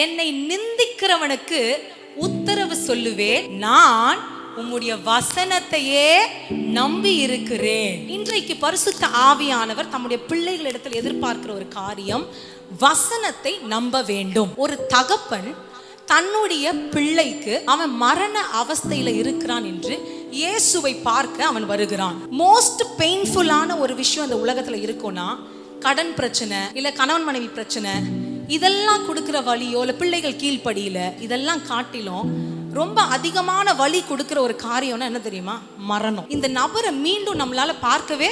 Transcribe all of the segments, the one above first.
என்னை நிந்திக்கிறவனுக்கு உத்தரவு சொல்லுவேன், நான் உம்முடைய வசனத்தையே நம்பி இருக்கிறேன். இன்றைக்கு பரிசுத்த ஆவியானவர் தம்முடைய பிள்ளைகளிடத்தில் எதிர்பார்க்கிற ஒரு காரியம், வசனத்தை நம்ப வேண்டும். ஒரு தகப்பன் தன்னுடைய பிள்ளைக்கு அவன் மரண அவஸ்தையில இருக்கிறான் என்று இயேசுவை பார்க்க அவன் வருகிறான். மோஸ்ட் பெயின்ஃபுல்லான ஒரு விஷயம் அந்த உலகத்துல இருக்கும்னா, கடன் பிரச்சனை, இல்ல கணவன் மனைவி பிரச்சனை, இதெல்லாம் கொடுக்கிற வழியோ இல்ல பிள்ளைகள் கீழ்ப்படியில, இதெல்லாம் காட்டிலும் ரொம்ப அதிகமான வலி கொடுக்கிற ஒரு காரியம்னா என்ன தெரியுமா? மரணம். இந்த நபரை மீண்டும் நம்மளால பார்க்கவே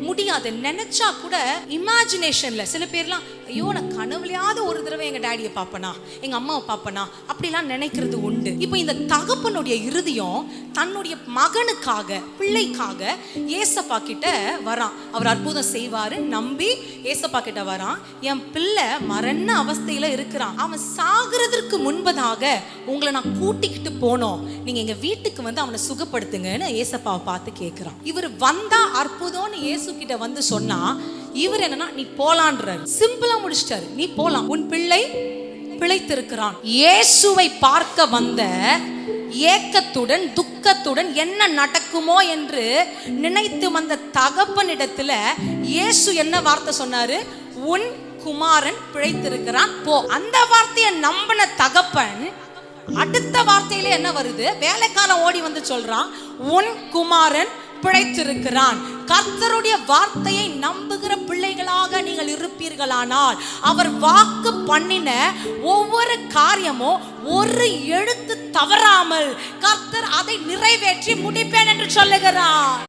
முடியாது. நினைச்சா கூட இமேஜினேஷன்ல சில பேர்லாம், ஐயோ நான் கனவுலையாவது ஒரு தடவை எங்க டாடியை பார்ப்பனா, எங்க அம்மாவை பார்ப்பனா, அப்படிலாம் நினைக்கிறது உண்டு. இப்போ இந்த தகப்பனுடைய இருதயம் தன்னுடைய மகனுக்காக, பிள்ளைக்காக ஏசப்பா கிட்ட வரான். அவர் அற்புதம் செய்வாரு நம்பி ஏசப்பா கிட்ட வரான். என் பிள்ளை மரண அவஸ்தையில இருக்கிறான், அவன் சாகிறதுக்கு முன்பதாக உங்களை நான் கூட்டிக்கிட்டு போனோம், நீங்க எங்க வீட்டுக்கு வந்து அவனை சுகப்படுத்துங்கன்னு ஏசப்பாவை பார்த்து கேட்கிறான். இவர் வந்தா அற்புதம்னு இயேசு கிட்ட வந்து சொன்னா, இவர் என்னன்னா நீ போலான்றாரு. சிம்பிளா முடிச்சிட்டாரு, நீ போலாம், உன் பிள்ளை பிழைத்திருக்கிறான். இயேசுவை பார்க்க வந்த ஏக்கத்துடன் துக்கத்துடன் என்ன நடக்குமோ என்று நினைத்து வந்த தகப்பனிடத்துல இயேசு என்ன வார்த்தை சொன்னாரு? உன் குமாரன் பிழைத்திருக்கிறான், போ. அந்த வார்த்தையை நம்பின தகப்பன் அடுத்த வார்த்தையில என்ன வருது? வேலைக்காரன் ஓடி வந்து சொல்றான், உன் குமாரன் பிழைத்திருக்கிறான். கர்த்தருடைய வார்த்தையை நம்புகிற பிள்ளைகளாக நீங்கள் இருப்பீர்களானால், அவர் வாக்கு பண்ணின ஒவ்வொரு காரியமும் ஒரு எழுத்து தவறாமல் கர்த்தர் அதை நிறைவேற்றி முடிப்பேன் என்று சொல்லுகிறார்.